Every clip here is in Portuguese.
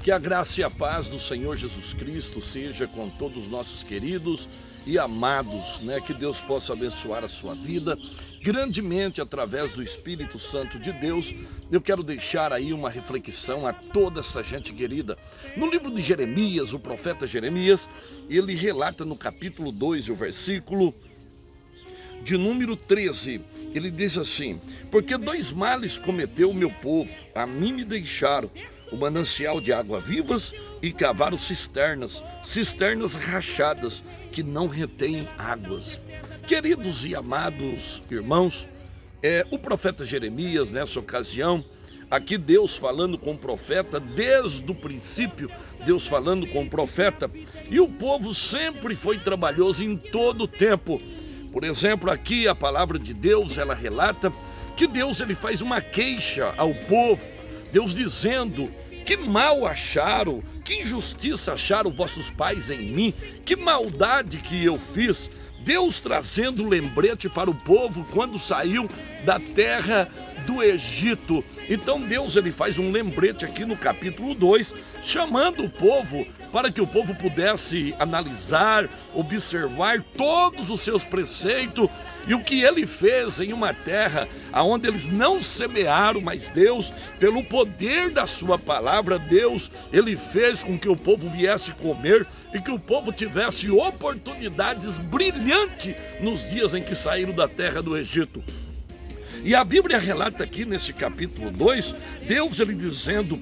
Que a graça e a paz do Senhor Jesus Cristo seja com todos os nossos queridos e amados, Que Deus possa abençoar a sua vida grandemente através do Espírito Santo de Deus. Eu quero deixar aí uma reflexão a toda essa gente querida. No livro de Jeremias, o profeta Jeremias, ele relata no capítulo 2, o versículo de número 13, ele diz assim: porque dois males cometeu o meu povo, a mim me deixaram o manancial de água vivas e cavaram cisternas rachadas que não retêm águas. Queridos e amados irmãos, o profeta Jeremias, nessa ocasião, aqui Deus falando com o profeta, desde o princípio, Deus falando com o profeta, e o povo sempre foi trabalhoso em todo o tempo. Por exemplo, aqui a palavra de Deus, ela relata que Deus ele faz uma queixa ao povo, Deus dizendo: que mal acharam, que injustiça acharam vossos pais em mim, que maldade que eu fiz. Deus trazendo lembrete para o povo quando saiu da terra do Egito. Então Deus ele faz um lembrete aqui no capítulo 2, chamando o povo para que o povo pudesse analisar, observar todos os seus preceitos e o que ele fez em uma terra onde eles não semearam, mas Deus, pelo poder da sua palavra, Deus, ele fez com que o povo viesse comer e que o povo tivesse oportunidades brilhantes nos dias em que saíram da terra do Egito. E a Bíblia relata aqui nesse capítulo 2, Deus ele dizendo,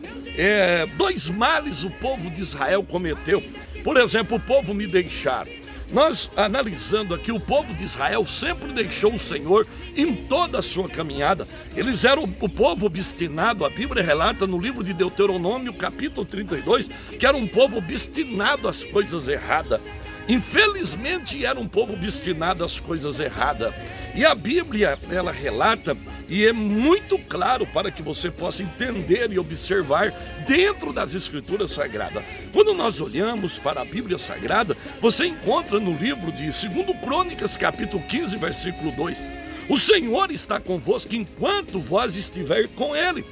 dois males o povo de Israel cometeu. Por exemplo, o povo me deixaram. Nós analisando aqui, o povo de Israel sempre deixou o Senhor em toda a sua caminhada. Eles eram o povo obstinado. A Bíblia relata no livro de Deuteronômio, capítulo 32, que era um povo obstinado às coisas erradas. Infelizmente era um povo obstinado às coisas erradas. E a Bíblia, ela relata, e é muito claro para que você possa entender e observar dentro das Escrituras Sagradas. Quando nós olhamos para a Bíblia Sagrada, você encontra no livro de 2 Crônicas, capítulo 15, versículo 2, o Senhor está convosco enquanto vós estiver com Ele.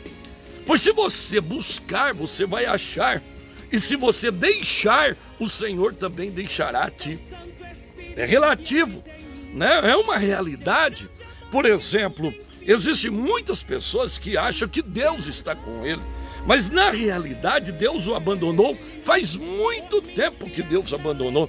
Pois se você buscar, você vai achar. E se você deixar, o Senhor também deixará a ti. É relativo, É uma realidade. Por exemplo, existem muitas pessoas que acham que Deus está com ele, mas na realidade Deus o abandonou. Faz muito tempo que Deus abandonou.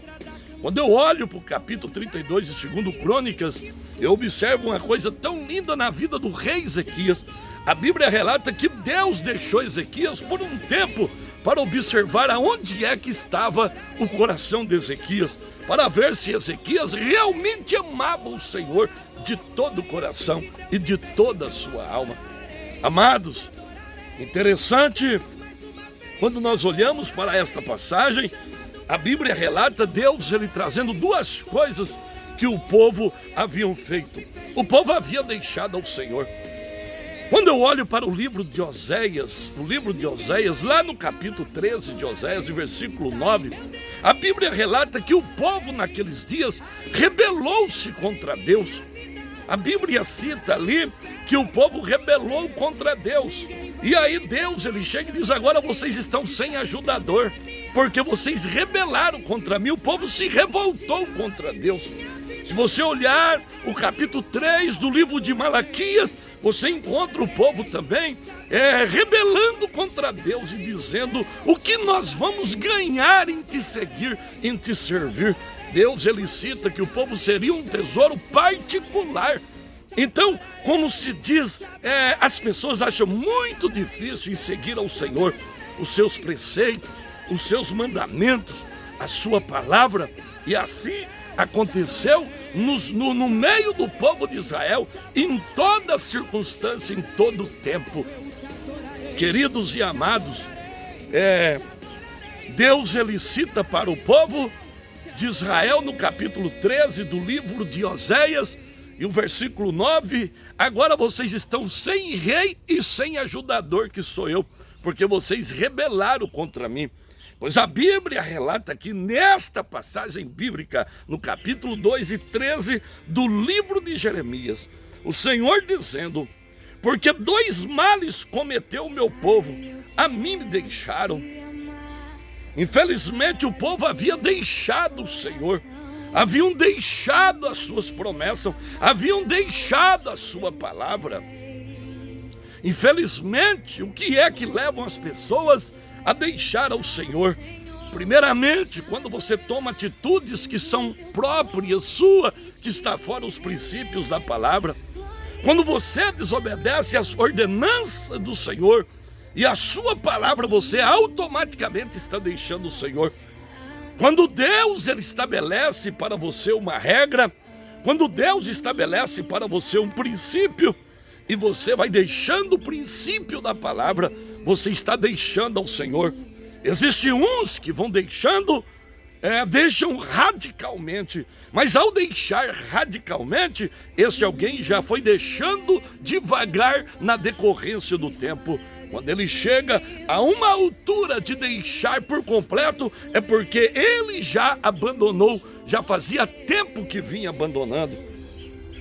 Quando eu olho para o capítulo 32 de 2 Crônicas, eu observo uma coisa tão linda na vida do rei Ezequias. A Bíblia relata que Deus deixou Ezequias por um tempo para observar aonde é que estava o coração de Ezequias, para ver se Ezequias realmente amava o Senhor de todo o coração e de toda a sua alma. Amados, interessante, quando nós olhamos para esta passagem, a Bíblia relata Deus ele trazendo duas coisas que o povo haviam feito. O povo havia deixado ao Senhor. Quando eu olho para o livro de Oséias, lá no capítulo 13 de Oséias, versículo 9, a Bíblia relata que o povo naqueles dias rebelou-se contra Deus. A Bíblia cita ali que o povo rebelou contra Deus. E aí Deus ele chega e diz: agora vocês estão sem ajudador, porque vocês rebelaram contra mim. O povo se revoltou contra Deus. Se você olhar o capítulo 3 do livro de Malaquias, você encontra o povo também rebelando contra Deus e dizendo: o que nós vamos ganhar em te seguir, em te servir? Deus ele cita que o povo seria um tesouro particular. Então, como se diz, as pessoas acham muito difícil em seguir ao Senhor, os seus preceitos, os seus mandamentos, a sua palavra, e assim aconteceu no meio do povo de Israel, em toda circunstância, em todo tempo. Queridos e amados, Deus ele cita para o povo de Israel no capítulo 13 do livro de Oséias, e o versículo 9, agora vocês estão sem rei e sem ajudador, que sou eu, porque vocês rebelaram contra mim. Pois a Bíblia relata aqui nesta passagem bíblica, no capítulo 2 e 13 do livro de Jeremias, o Senhor dizendo: porque dois males cometeu o meu povo, a mim me deixaram Infelizmente o povo havia deixado o Senhor, haviam deixado as suas promessas, haviam deixado a sua palavra. Infelizmente, o que é que leva as pessoas a deixar ao Senhor? Primeiramente, quando você toma atitudes que são próprias sua, que está fora os princípios da palavra. Quando você desobedece às ordenanças do Senhor e a sua palavra, você automaticamente está deixando o Senhor. Quando Deus ele estabelece para você uma regra, quando Deus estabelece para você um princípio, e você vai deixando o princípio da palavra, você está deixando ao Senhor. Existem uns que vão deixam radicalmente, mas ao deixar radicalmente, esse alguém já foi deixando devagar na decorrência do tempo. Quando ele chega a uma altura de deixar por completo, é porque ele já abandonou, já fazia tempo que vinha abandonando.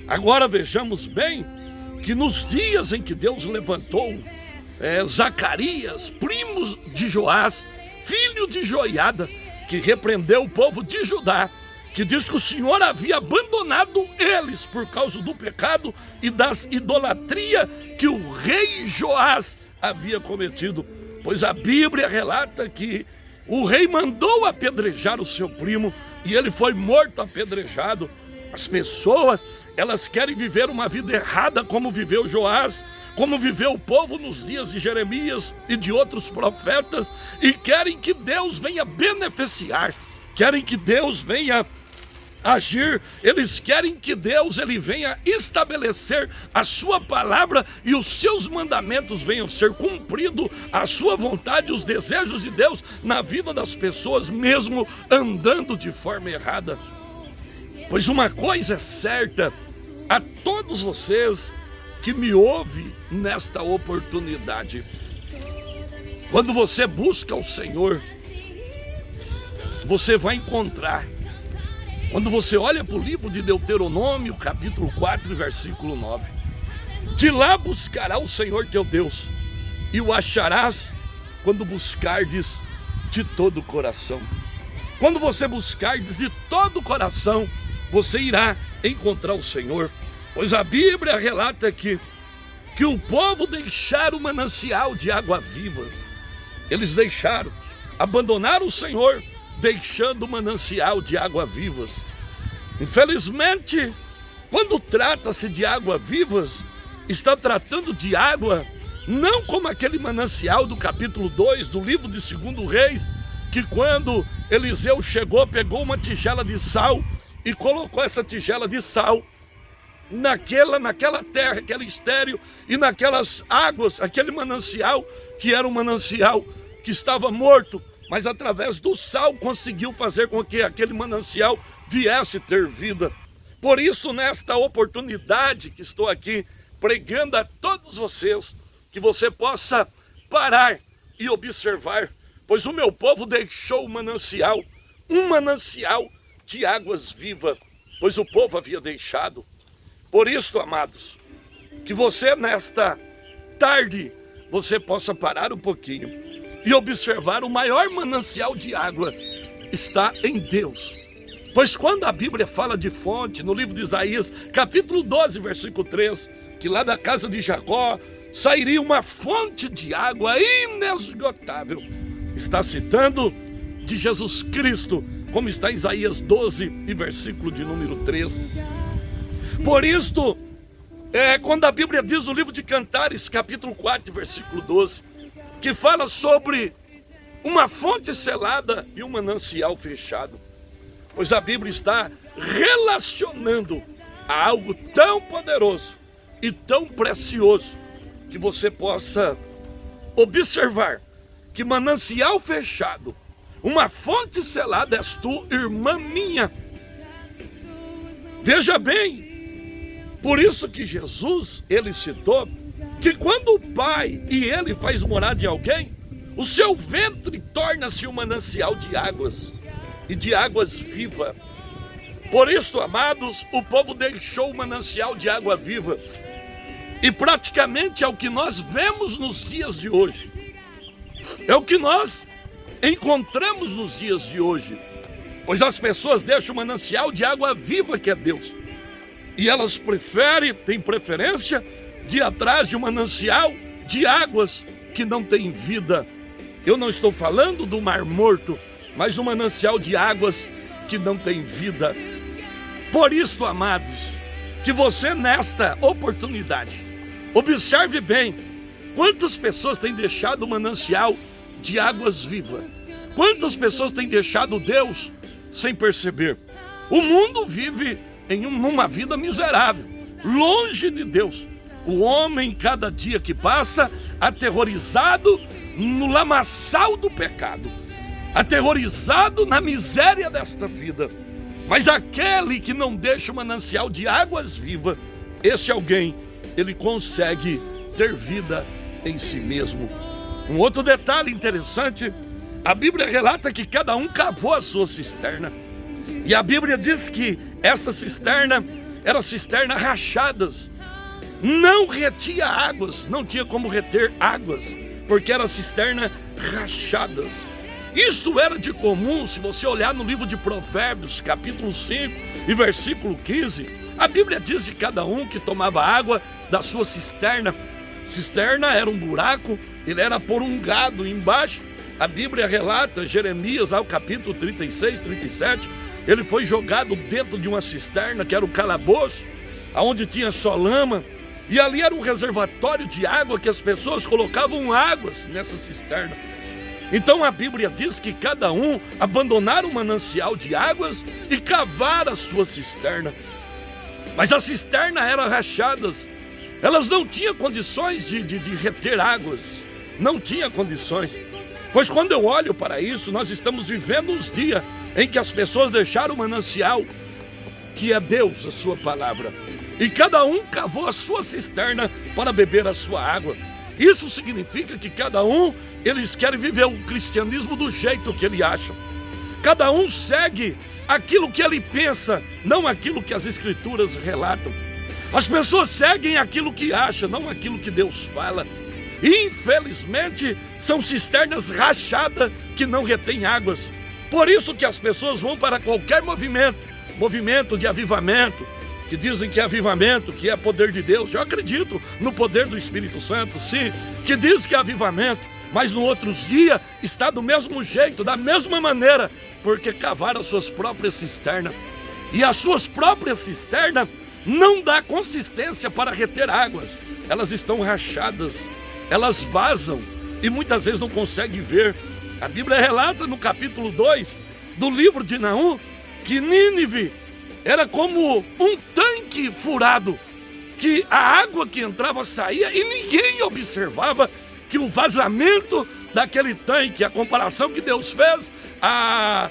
Agora vejamos bem que nos dias em que Deus levantou Zacarias, primo de Joás, filho de Joiada, que repreendeu o povo de Judá, que diz que o Senhor havia abandonado eles por causa do pecado e das idolatria que o rei Joás havia cometido. Pois a Bíblia relata que o rei mandou apedrejar o seu primo e ele foi morto apedrejado. As pessoas, elas querem viver uma vida errada como viveu Joás, como viveu o povo nos dias de Jeremias e de outros profetas, e querem que Deus venha beneficiar, querem que Deus venha agir, eles querem que Deus ele venha estabelecer a sua palavra e os seus mandamentos venham ser cumpridos, a sua vontade, os desejos de Deus na vida das pessoas, mesmo andando de forma errada. Pois uma coisa é certa, a todos vocês que me ouvem nesta oportunidade, quando você busca o Senhor, você vai encontrar. Quando você olha para o livro de Deuteronômio, capítulo 4, versículo 9, de lá buscará o Senhor teu Deus, e o acharás quando buscardes de todo o coração. Quando você buscardes de todo o coração, você irá encontrar o Senhor. Pois a Bíblia relata aqui que o povo deixaram o manancial de água viva. Eles deixaram, abandonaram o Senhor, deixando o manancial de água vivas. Infelizmente, quando trata-se de água vivas, está tratando de água não como aquele manancial do capítulo 2 do livro de 2 Reis, que quando Eliseu chegou, pegou uma tigela de sal e colocou essa tigela de sal naquela terra, aquela estéril, e naquelas águas, aquele manancial, que era um manancial que estava morto, mas através do sal conseguiu fazer com que aquele manancial viesse ter vida. Por isso, nesta oportunidade que estou aqui pregando a todos vocês, que você possa parar e observar, pois o meu povo deixou o manancial, um manancial de águas vivas, pois o povo havia deixado. Por isso, amados, que você nesta tarde, você possa parar um pouquinho e observar o maior manancial de água está em Deus. Pois quando a Bíblia fala de fonte, no livro de Isaías, capítulo 12, versículo 3, que lá da casa de Jacó sairia uma fonte de água inesgotável, está citando de Jesus Cristo, como está em Isaías 12 e versículo de número 13. Por isto, quando a Bíblia diz no livro de Cantares, capítulo 4, versículo 12, que fala sobre uma fonte selada e um manancial fechado, pois a Bíblia está relacionando a algo tão poderoso e tão precioso, que você possa observar que manancial fechado, uma fonte selada és tu, irmã minha. Veja bem, por isso que Jesus, ele citou que quando o Pai e ele faz morada em alguém, o seu ventre torna-se um manancial de águas e de águas vivas. Por isso, amados, o povo deixou o manancial de água viva. E praticamente é o que nós vemos nos dias de hoje. É o que nós encontramos nos dias de hoje. Pois as pessoas deixam o manancial de água viva que é Deus. E elas têm preferência de ir atrás de um manancial de águas que não tem vida. Eu não estou falando do Mar Morto, mas um manancial de águas que não tem vida. Por isso, amados, que você nesta oportunidade, observe bem quantas pessoas têm deixado o manancial de águas vivas. Quantas pessoas têm deixado Deus sem perceber. O mundo vive numa vida miserável, longe de Deus. O homem, cada dia que passa, aterrorizado no lamaçal do pecado, aterrorizado na miséria desta vida. Mas aquele que não deixa o manancial de águas vivas, esse alguém, ele consegue ter vida em si mesmo. Um outro detalhe interessante, a Bíblia relata que cada um cavou a sua cisterna. E a Bíblia diz que essa cisterna era cisterna rachadas. Não retia águas, não tinha como reter águas, porque era cisterna rachadas. Isto era de comum, se você olhar no livro de Provérbios, capítulo 5 e versículo 15, a Bíblia diz que cada um que tomava água da sua cisterna, cisterna era um buraco, ele era porungado embaixo. A Bíblia relata, Jeremias, lá o capítulo 36, 37, ele foi jogado dentro de uma cisterna, que era o calabouço, onde tinha só lama, e ali era um reservatório de água que as pessoas colocavam águas nessa cisterna. Então a Bíblia diz que cada um abandonaram o manancial de águas e cavaram a sua cisterna. Mas as cisternas eram rachadas, elas não tinham condições de reter águas, não tinha condições. Pois quando eu olho para isso, nós estamos vivendo os dias em que as pessoas deixaram o manancial, que é Deus, a sua palavra, e cada um cavou a sua cisterna para beber a sua água. Isso significa que cada um, eles querem viver o cristianismo do jeito que ele acha. Cada um segue aquilo que ele pensa, não aquilo que as escrituras relatam. As pessoas seguem aquilo que acham, não aquilo que Deus fala. E infelizmente são cisternas rachadas que não retêm águas. Por isso que as pessoas vão para qualquer movimento de avivamento, que dizem que é avivamento, que é poder de Deus. Eu acredito no poder do Espírito Santo, sim, que diz que é avivamento, mas no outros dias está do mesmo jeito, da mesma maneira, porque cavaram as suas próprias cisternas. E as suas próprias cisternas não dão consistência para reter águas. Elas estão rachadas, elas vazam e muitas vezes não conseguem ver. A Bíblia relata no capítulo 2 do livro de Naum que Nínive era como um tanque furado, que a água que entrava saía e ninguém observava que o vazamento daquele tanque, a comparação que Deus fez a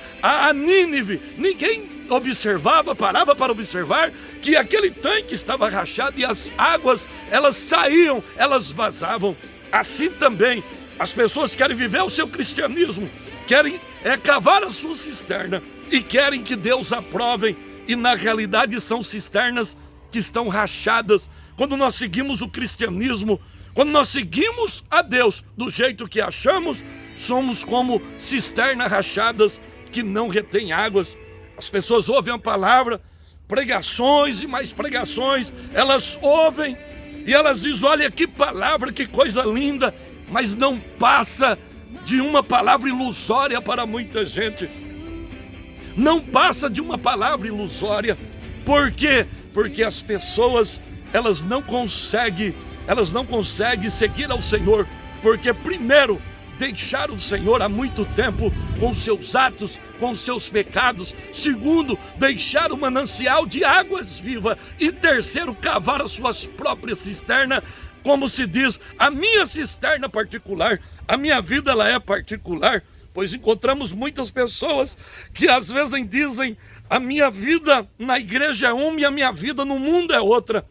Nínive, ninguém observava, parava para observar que aquele tanque estava rachado e as águas, elas saíam, elas vazavam. Assim também, as pessoas querem viver o seu cristianismo, querem cavar a sua cisterna e querem que Deus aprove, e na realidade são cisternas que estão rachadas. Quando nós seguimos o cristianismo, quando nós seguimos a Deus do jeito que achamos, somos como cisternas rachadas que não retêm águas. As pessoas ouvem a palavra, pregações e mais pregações, elas ouvem e elas dizem: olha que palavra, que coisa linda, mas não passa de uma palavra ilusória para muita gente. Não passa de uma palavra ilusória. Por quê? Porque as pessoas, elas não conseguem seguir ao Senhor, porque primeiro, deixaram o Senhor há muito tempo com seus atos, com seus pecados. Segundo, deixaram o manancial de águas vivas. E terceiro, cavaram as suas próprias cisternas. Como se diz, a minha cisterna particular, a minha vida ela é particular. Pois encontramos muitas pessoas que às vezes dizem: a minha vida na igreja é uma e a minha vida no mundo é outra.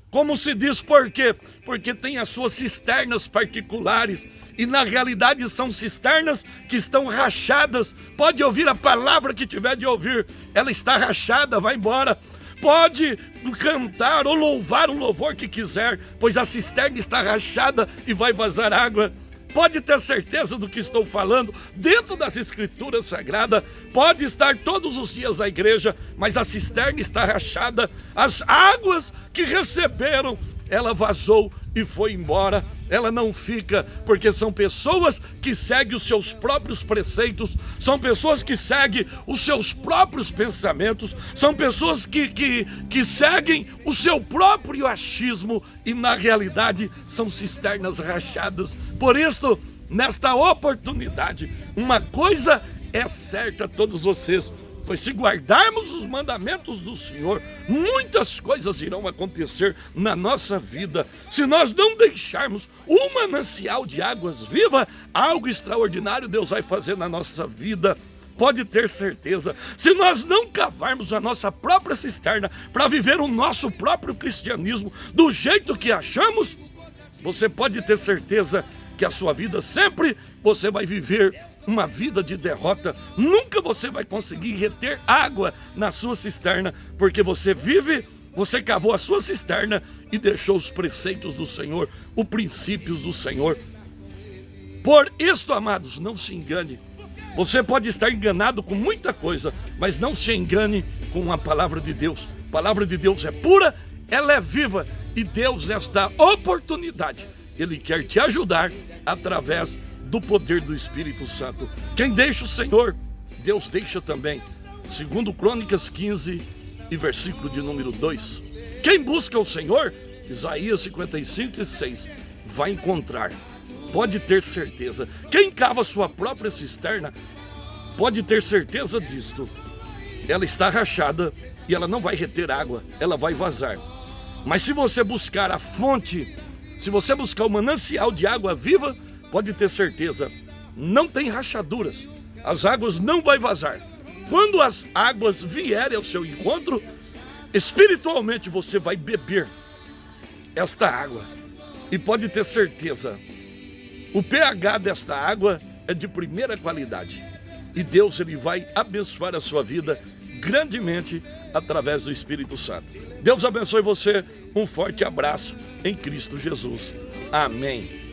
Como se diz, por quê? Porque tem as suas cisternas particulares e na realidade são cisternas que estão rachadas. Pode ouvir a palavra que tiver de ouvir, ela está rachada, vai embora. Pode cantar ou louvar o louvor que quiser, pois a cisterna está rachada e vai vazar água. pode ter certeza do que estou falando, dentro das Escrituras Sagradas, pode estar todos os dias na igreja, mas a cisterna está rachada, as águas que receberam, ela vazou e foi embora, ela não fica, porque são pessoas que seguem os seus próprios preceitos, são pessoas que seguem os seus próprios pensamentos, são pessoas que seguem o seu próprio achismo e na realidade são cisternas rachadas. Por isso, nesta oportunidade, uma coisa é certa a todos vocês, pois se guardarmos os mandamentos do Senhor, muitas coisas irão acontecer na nossa vida. Se nós não deixarmos um manancial de águas viva, algo extraordinário Deus vai fazer na nossa vida. Pode ter certeza, se nós não cavarmos a nossa própria cisterna para viver o nosso próprio cristianismo do jeito que achamos, você pode ter certeza que a sua vida sempre você vai viver uma vida de derrota. Nunca você vai conseguir reter água na sua cisterna, porque você cavou a sua cisterna e deixou os preceitos do Senhor, os princípios do Senhor. Por isto, amados, não se engane. Você pode estar enganado com muita coisa, mas não se engane com a palavra de Deus. A palavra de Deus é pura, ela é viva, e Deus, nesta oportunidade, Ele quer te ajudar através do poder do Espírito Santo. Quem deixa o Senhor, Deus deixa também. Segundo Crônicas 15 e versículo de número 2. Quem busca o Senhor, Isaías 55 e 6, vai encontrar. Pode ter certeza. Quem cava sua própria cisterna, pode ter certeza disto. Ela está rachada e ela não vai reter água, ela vai vazar. Mas se você buscar a fonte, se você buscar o manancial de água viva, pode ter certeza, não tem rachaduras, as águas não vão vazar. Quando as águas vierem ao seu encontro, espiritualmente você vai beber esta água. E pode ter certeza, o pH desta água é de primeira qualidade. E Deus, Ele vai abençoar a sua vida grandemente através do Espírito Santo. Deus abençoe você, um forte abraço em Cristo Jesus. Amém.